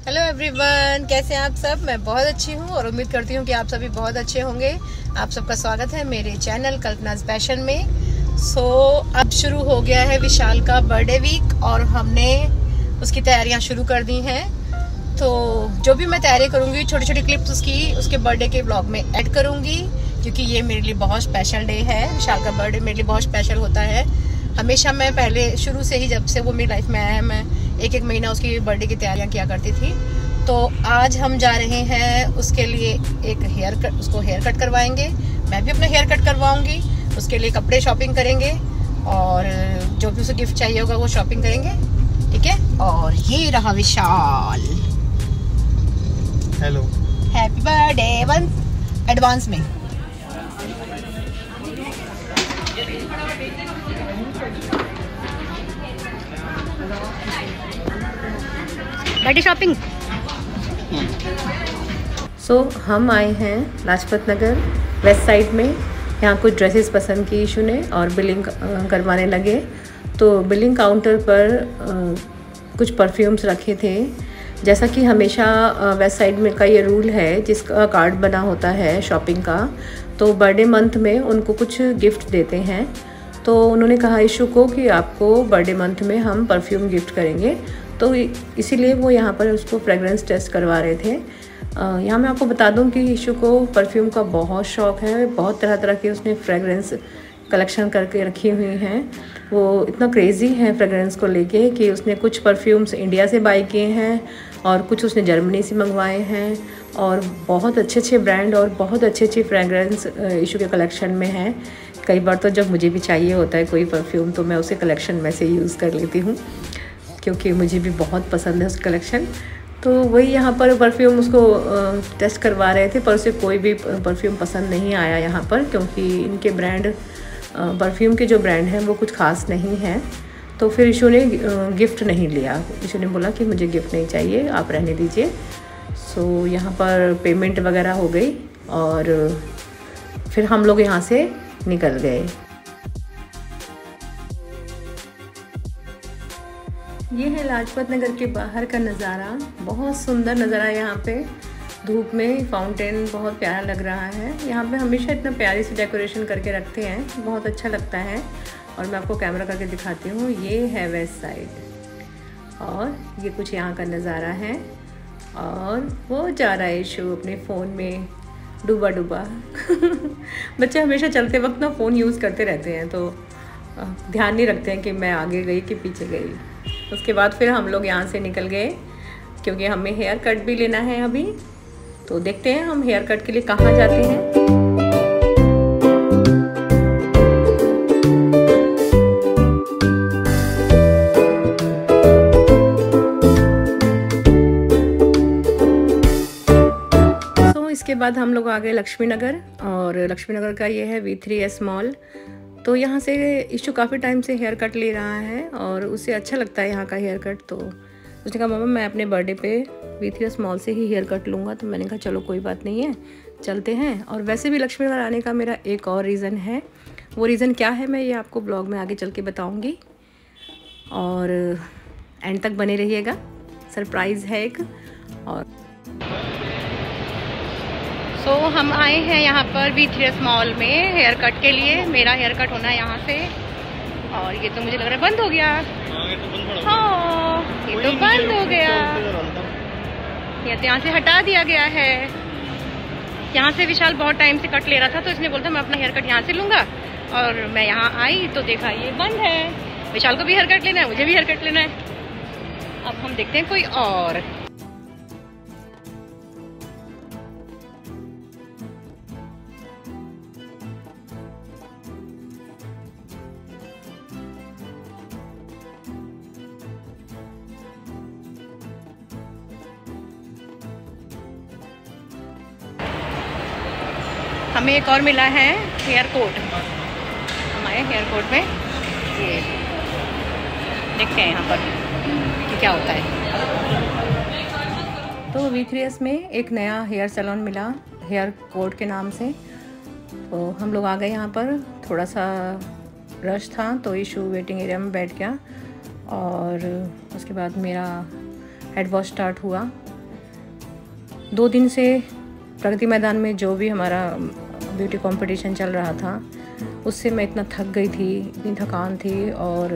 Hello everyone, कैसे हैं आप सब। मैं बहुत अच्छी हूँ और उम्मीद करती हूँ कि आप सभी बहुत अच्छे होंगे। आप सबका स्वागत है मेरे चैनल कल्पनाज फैशन में। अब शुरू हो गया है विशाल का बर्थडे वीक और हमने उसकी तैयारियां शुरू कर दी हैं। तो जो भी मैं तैयारी करूँगी, छोटी छोटी क्लिप्स उसके बर्थडे के व्लॉग में ऐड करूँगी, क्योंकि ये मेरे लिए बहुत स्पेशल डे है। विशाल का बर्थडे मेरे लिए बहुत स्पेशल होता है। हमेशा मैं पहले शुरू से ही, जब से वो मेरी लाइफ में आया है, मैं एक महीना उसकी बर्थडे की तैयारियां किया करती थी। तो आज हम जा रहे हैं उसके लिए उसको हेयर कट करवाएंगे। मैं भी अपना हेयर कट करवाऊंगी, उसके लिए कपड़े शॉपिंग करेंगे और जो भी उसे गिफ्ट चाहिए होगा वो शॉपिंग करेंगे। ठीक है। और ये रहा Vishal. Hello, happy birthday one advance में। Birthday shopping. हम आए हैं लाजपत नगर वेस्ट साइड में। यहाँ कुछ ड्रेसेस पसंद की इशू ने और बिलिंग करवाने लगे। तो बिलिंग काउंटर पर कुछ परफ्यूम्स रखे थे। जैसा कि हमेशा वेस्ट साइड में का ये रूल है, जिसका कार्ड बना होता है शॉपिंग का, तो बर्थडे मंथ में उनको कुछ गिफ्ट देते हैं। तो उन्होंने कहा इशू को कि आपको बर्थडे मंथ में हम परफ्यूम गिफ्ट करेंगे, तो इसीलिए वो यहाँ पर उसको फ्रेगरेंस टेस्ट करवा रहे थे। यहाँ मैं आपको बता दूँ कि इशू को परफ्यूम का बहुत शौक़ है। बहुत तरह तरह के उसने फ्रेगरेंस कलेक्शन करके रखी हुई हैं। वो इतना क्रेज़ी है फ्रेगरेंस को लेके कि उसने कुछ परफ्यूम्स इंडिया से बाई किए हैं और कुछ उसने जर्मनी से मंगवाए हैं। और बहुत अच्छे अच्छे ब्रांड और बहुत अच्छी फ्रेगरेंस इशू के कलेक्शन में हैं। कई बार तो जब मुझे भी चाहिए होता है कोई परफ्यूम, तो मैं उसे कलेक्शन में से यूज़ कर लेती हूँ, क्योंकि मुझे भी बहुत पसंद है उस कलेक्शन। तो वही यहाँ पर परफ्यूम उसको टेस्ट करवा रहे थे, पर उसे कोई भी परफ्यूम पसंद नहीं आया यहाँ पर, क्योंकि इनके ब्रांड परफ्यूम के जो ब्रांड हैं वो कुछ ख़ास नहीं हैं। तो फिर इशू ने गिफ्ट नहीं लिया। इशू ने बोला कि मुझे गिफ्ट नहीं चाहिए, आप रहने दीजिए। यहाँ पर पेमेंट वगैरह हो गई और फिर हम लोग यहाँ से निकल गए। ये है लाजपत नगर के बाहर का नज़ारा। बहुत सुंदर नज़ारा है यहाँ पे। धूप में फाउंटेन बहुत प्यारा लग रहा है। यहाँ पे हमेशा इतना प्यारी सी डेकोरेशन करके रखते हैं, बहुत अच्छा लगता है। और मैं आपको कैमरा करके दिखाती हूँ। ये है वेस्ट साइड और ये कुछ यहाँ का नज़ारा है। और वो जा रहा है इशू अपने फ़ोन में डूबा डूबा। बच्चे हमेशा चलते वक्त ना फ़ोन यूज़ करते रहते हैं, तो ध्यान नहीं रखते हैं कि मैं आगे गई कि पीछे गई। उसके बाद फिर हम लोग यहाँ से निकल गए, क्योंकि हमें हेयर कट भी लेना है अभी। तो देखते हैं हम हेयर कट के लिए कहाँ जाते हैं। इसके बाद हम लोग आ गए लक्ष्मी नगर, और लक्ष्मी नगर का ये है V3S मॉल। तो यहाँ से इशू काफ़ी टाइम से हेयर कट ले रहा है और उसे अच्छा लगता है यहाँ का हेयर कट। तो उसने कहा मम्मा मैं अपने बर्थडे पे V3S मॉल से ही हेयर कट लूँगा। तो मैंने कहा चलो कोई बात नहीं है, चलते हैं। और वैसे भी लक्ष्मी नगर आने का मेरा एक और रीज़न है। वो रीज़न क्या है मैं ये आपको ब्लॉग में आगे चल के बताऊँगी, और एंड तक बने रहिएगा, सरप्राइज़ है एक। और हम आए हैं यहाँ पर V3S मॉल में हेयर कट के लिए। मेरा हेयर कट होना है यहाँ से, और ये तो मुझे लग रहा है बंद हो गया। हाँ, ये तो बंद हो गया। ये तो यहाँ से हटा दिया गया है। यहाँ से विशाल बहुत टाइम से कट ले रहा था, तो इसने बोला मैं अपना हेयर कट यहाँ से लूँगा। और मैं यहाँ आई तो देखा ये बंद है। विशाल को भी हेयर कट लेना है, मुझे भी हेयर कट लेना है। अब हम देखते हैं कोई और। हमें एक और मिला है हेयर कोट। हमारे हेयर कोट में ये देखते हैं यहाँ पर कि क्या होता है। तो V3S में एक नया हेयर सैलून मिला हेयर कोट के नाम से। तो हम लोग आ गए यहाँ पर। थोड़ा सा रश था तो इशू वेटिंग एरिया में बैठ गया और उसके बाद मेरा हेड वॉश स्टार्ट हुआ। 2 दिन से प्रगति मैदान में जो भी हमारा ब्यूटी कंपटीशन चल रहा था उससे मैं इतना थक गई थी, इतनी थकान थी और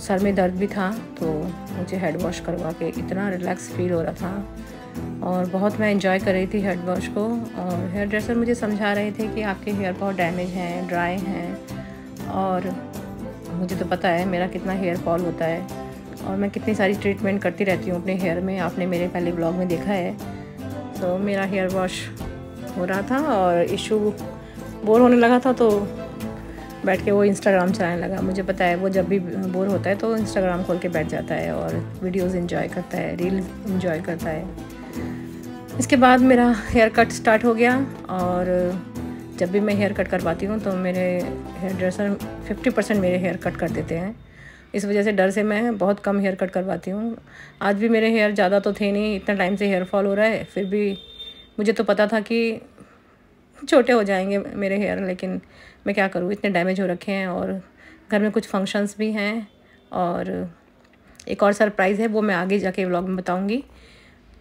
सर में दर्द भी था। तो मुझे हेड वॉश करवा के इतना रिलैक्स फील हो रहा था और बहुत मैं एंजॉय कर रही थी हेड वॉश को। और हेयर ड्रेसर मुझे समझा रहे थे कि आपके हेयर बहुत डैमेज हैं, ड्राई हैं, और मुझे तो पता है मेरा कितना हेयर फॉल होता है और मैं कितनी सारी ट्रीटमेंट करती रहती हूँ अपने हेयर में, आपने मेरे पहले ब्लॉग में देखा है। तो मेरा हेयर वॉश हो रहा था और इशू बोर होने लगा था तो बैठ के वो इंस्टाग्राम चलाने लगा। मुझे पता है वो जब भी बोर होता है तो इंस्टाग्राम खोल के बैठ जाता है और वीडियोस एंजॉय करता है, रील एंजॉय करता है। इसके बाद मेरा हेयर कट स्टार्ट हो गया और जब भी मैं हेयर कट करवाती हूँ तो मेरे हेयर ड्रेसर 50% मेरे हेयर कट कर देते हैं। इस वजह से डर से मैं बहुत कम हेयर कट करवाती हूँ। आज भी मेरे हेयर ज़्यादा तो थे नहीं, इतना टाइम से हेयर फॉल हो रहा है, फिर भी मुझे तो पता था कि छोटे हो जाएंगे मेरे हेयर, लेकिन मैं क्या करूँ, इतने डैमेज हो रखे हैं और घर में कुछ फंक्शंस भी हैं और एक और सरप्राइज़ है, वो मैं आगे जाके व्लॉग में बताऊँगी।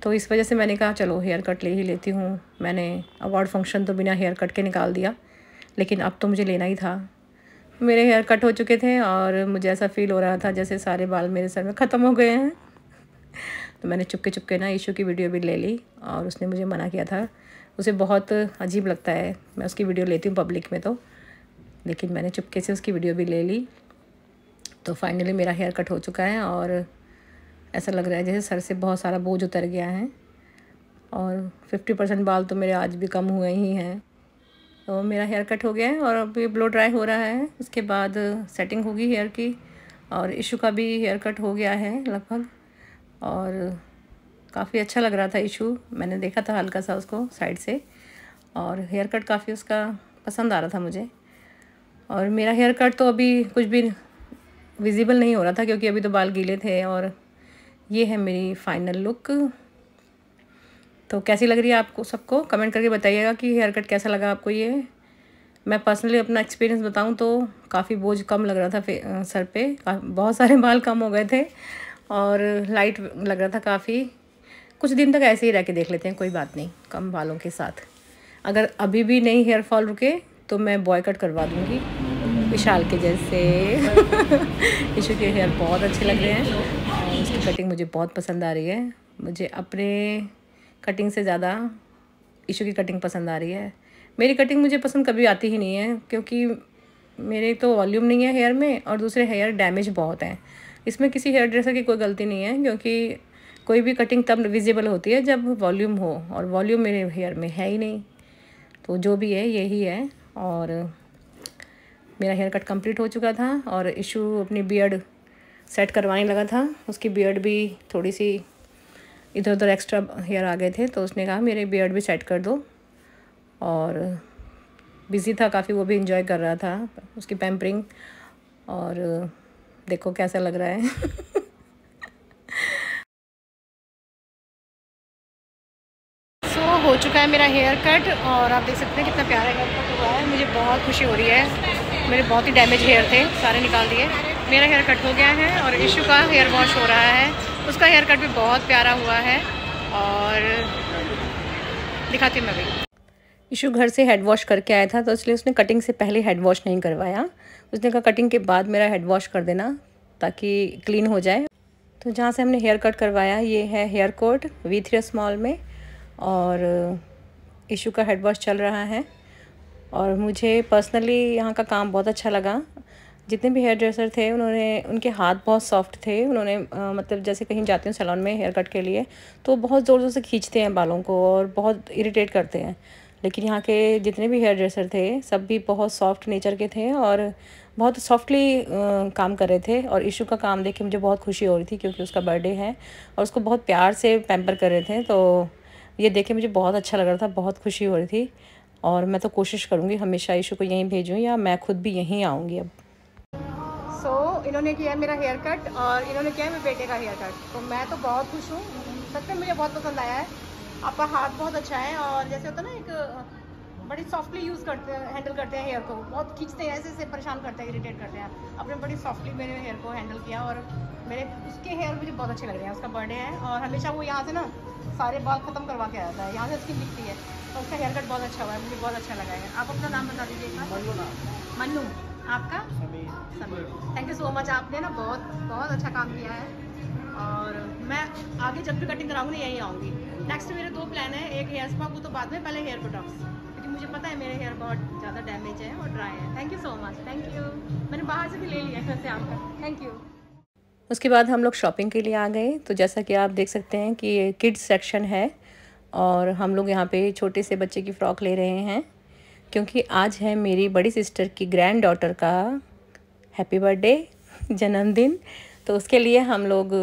तो इस वजह से मैंने कहा चलो हेयर कट ले ही लेती हूँ। मैंने अवार्ड फंक्शन तो बिना हेयर कट के निकाल दिया, लेकिन अब तो मुझे लेना ही था। मेरे हेयर कट हो चुके थे और मुझे ऐसा फ़ील हो रहा था जैसे सारे बाल मेरे सर में ख़त्म हो गए हैं। तो मैंने चुपके चुपके ना इशू की वीडियो भी ले ली और उसने मुझे मना किया था। उसे बहुत अजीब लगता है मैं उसकी वीडियो लेती हूँ पब्लिक में तो, लेकिन मैंने चुपके से उसकी वीडियो भी ले ली। तो फाइनली मेरा हेयर कट हो चुका है और ऐसा लग रहा है जैसे सर से बहुत सारा बोझ उतर गया है और 50% बाल तो मेरे आज भी कम हुए ही हैं। तो मेरा हेयर कट हो गया है और अभी ब्लो ड्राई हो रहा है, उसके बाद सेटिंग होगी हेयर की। और इशू का भी हेयर कट हो गया है लगभग और काफ़ी अच्छा लग रहा था इशू, मैंने देखा था हल्का सा उसको साइड से और हेयर कट काफ़ी उसका पसंद आ रहा था मुझे। और मेरा हेयर कट तो अभी कुछ भी विजिबल नहीं हो रहा था क्योंकि अभी तो बाल गीले थे। और ये है मेरी फाइनल लुक। तो कैसी लग रही है आपको सबको कमेंट करके बताइएगा कि हेयर कट कैसा लगा आपको। ये मैं पर्सनली अपना एक्सपीरियंस बताऊं तो काफ़ी बोझ कम लग रहा था सर पे, बहुत सारे बाल कम हो गए थे और लाइट लग रहा था काफ़ी। कुछ दिन तक ऐसे ही रह के देख लेते हैं, कोई बात नहीं, कम बालों के साथ। अगर अभी भी नहीं हेयर फॉल रुके तो मैं बॉय कट करवा दूँगी विशाल के जैसे। इशू के हेयर बहुत अच्छे लग रहे हैं और उसकी कटिंग मुझे बहुत पसंद आ रही है। मुझे अपने कटिंग से ज़्यादा इशू की कटिंग पसंद आ रही है। मेरी कटिंग मुझे पसंद कभी आती ही नहीं है क्योंकि मेरे तो वॉल्यूम नहीं है हेयर में और दूसरे हेयर डैमेज बहुत हैं। इसमें किसी हेयर ड्रेसर की कोई गलती नहीं है क्योंकि कोई भी कटिंग तब विजिबल होती है जब वॉल्यूम हो, और वॉल्यूम मेरे हेयर में है ही नहीं। तो जो भी है यही है। और मेरा हेयर कट कंप्लीट हो चुका था और इशू अपनी बियर्ड सेट करवाने लगा था। उसकी बियर्ड भी थोड़ी सी इधर उधर एक्स्ट्रा हेयर आ गए थे तो उसने कहा मेरे बियर्ड भी सेट कर दो। और बिज़ी था काफ़ी, वो भी इंजॉय कर रहा था उसकी पैम्परिंग। और देखो कैसा लग रहा है। हो चुका है मेरा हेयर कट और आप देख सकते हैं कितना प्यारा हेयर कट हुआ है। मुझे बहुत खुशी हो रही है। मेरे बहुत ही डैमेज हेयर थे, सारे निकाल दिए। मेरा हेयर कट हो गया है और इशू का हेयर वॉश हो रहा है। उसका हेयर कट भी बहुत प्यारा हुआ है और दिखाती हूँ मैं भी। इशू घर से हेड वॉश करके आया था तो इसलिए उसने कटिंग से पहले हेड वॉश नहीं करवाया। उसने कहा कटिंग के बाद मेरा हेड वॉश कर देना ताकि क्लीन हो जाए। तो जहाँ से हमने हेयर कट करवाया ये है हेयर कोट V3 स्मॉल में और इशू का हेड वॉश चल रहा है। और मुझे पर्सनली यहाँ का काम बहुत अच्छा लगा। जितने भी हेयर ड्रेसर थे उनके हाथ बहुत सॉफ्ट थे। उन्होंने मतलब जैसे कहीं जाती हूँ सैलून में हेयर कट के लिए तो बहुत ज़ोर ज़ोर से खींचते हैं बालों को और बहुत इरिटेट करते हैं, लेकिन यहाँ के जितने भी हेयर ड्रेसर थे सब भी बहुत सॉफ्ट नेचर के थे और बहुत सॉफ्टली काम कर रहे थे। और इशू का काम देख के मुझे बहुत खुशी हो रही थी क्योंकि उसका बर्थडे है और उसको बहुत प्यार से पैम्पर कर रहे थे। तो ये देख के मुझे बहुत अच्छा लग रहा था, बहुत खुशी हो रही थी। और मैं तो कोशिश करूँगी हमेशा इशू को यहीं भेजूँ या मैं खुद भी यहीं आऊँगी अब। इन्होंने किया है मेरा हेयर कट और इन्होंने किया है मेरे बेटे का हेयर कट। तो मैं तो बहुत खुश हूँ, सच में मुझे बहुत पसंद आया है। आपका हाथ बहुत अच्छा है और जैसे होता है ना एक बड़ी सॉफ्टली यूज़ करते हैं, हैंडल करते हैं हेयर को, बहुत खींचते हैं, ऐसे ऐसे परेशान करते हैं, इरिटेट करते हैं। आपने बड़ी सॉफ्टली मेरे हेयर को हैंडल किया और मेरे उसके हेयर मुझे बहुत अच्छे लग रहे हैं। उसका बर्थडे है और हमेशा वो यहाँ से ना सारे बाल ख़त्म करवा के आता है, यहाँ से स्किन दिखती है, और उसका हेयर कट बहुत अच्छा हुआ है, मुझे बहुत अच्छा लगा है। आप अपना नाम बता दीजिए। मन्नू। आपका? Sameer. Thank you so much, आपने ना बहुत बहुत अच्छा काम किया है और मैं आगे जब भी कटिंग कराऊंगी यहीं आऊँगी। नेक्स्ट मेरे 2 प्लान है, एक हेयर स्पा, वो तो बाद में, पहले हेयर बोटॉक्स, क्योंकि मुझे पता है मेरे हेयर बहुत ज़्यादा डैमेज है और ड्राई है। Thank you so much, thank you. मैंने बाहर से भी ले लिया है वैसे आपका, थैंक यू। उसके बाद हम लोग शॉपिंग के लिए आ गए। तो जैसा कि आप देख सकते हैं कि ये किड्स सेक्शन है और हम लोग यहाँ पे छोटे से बच्चे की फ़्रॉक ले रहे हैं, क्योंकि आज है मेरी बड़ी सिस्टर की ग्रैंड डॉटर का हैप्पी बर्थडे, जन्मदिन। तो उसके लिए हम लोग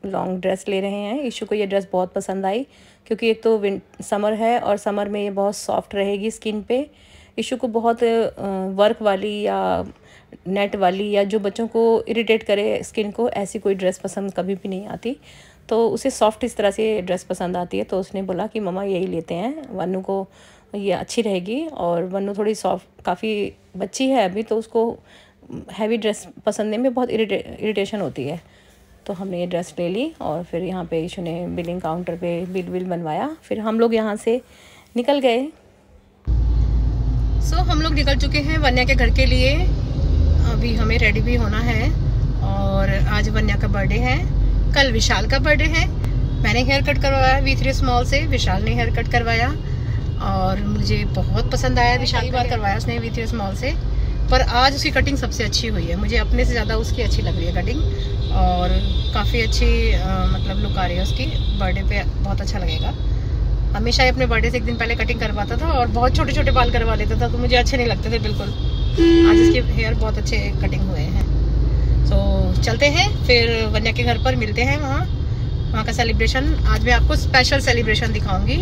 लॉन्ग ड्रेस ले रहे हैं। ईशू को ये ड्रेस बहुत पसंद आई, क्योंकि एक तो समर है और समर में ये बहुत सॉफ्ट रहेगी स्किन पे। ईशू को बहुत वर्क वाली या नेट वाली या जो बच्चों को इरिटेट करे स्किन को, ऐसी कोई ड्रेस पसंद कभी भी नहीं आती। तो उसे सॉफ्ट इस तरह से ड्रेस पसंद आती है, तो उसने बोला कि मम्मा यही लेते हैं, वन्नू को ये अच्छी रहेगी। और वन्नू थोड़ी सॉफ्ट, काफ़ी बच्ची है अभी, तो उसको हैवी ड्रेस पसंद में बहुत इरिटेशन होती है। तो हमने ये ड्रेस ले ली और फिर यहाँ पे ईशू ने बिलिंग काउंटर पे बिल बनवाया। फिर हम लोग यहाँ से निकल गए। हम लोग निकल चुके हैं वन्या के घर के लिए। अभी हमें रेडी भी होना है और आज वन्या का बर्थडे है, कल विशाल का बर्थडे है। मैंने हेयर कट करवाया V3 स्मॉल से, विशाल ने हेयर कट करवाया और मुझे बहुत पसंद आया। विशाल की बार करवाया उसने V3 स्मॉल से, पर आज उसकी कटिंग सबसे अच्छी हुई है। मुझे अपने से ज़्यादा उसकी अच्छी लग रही है कटिंग और काफ़ी अच्छी मतलब लुक आ रही है उसकी। बर्थडे पे बहुत अच्छा लगेगा। हमेशा ही अपने बर्थडे से एक दिन पहले कटिंग करवाता था और बहुत छोटे छोटे बाल करवा लेता था, तो मुझे अच्छे नहीं लगते थे बिल्कुल। आज इसके हेयर बहुत अच्छे कटिंग हुए हैं। तो चलते हैं फिर वन्या के घर पर, मिलते हैं वहाँ का सेलिब्रेशन। आज मैं आपको स्पेशल सेलिब्रेशन दिखाऊंगी,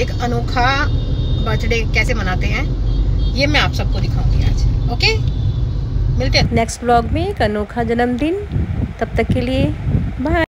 एक अनोखा बर्थडे कैसे मनाते हैं ये मैं आप सबको दिखाऊंगी आज। ओके, मिलते हैं नेक्स्ट व्लॉग में, एक अनोखा जन्मदिन। तब तक के लिए बाय।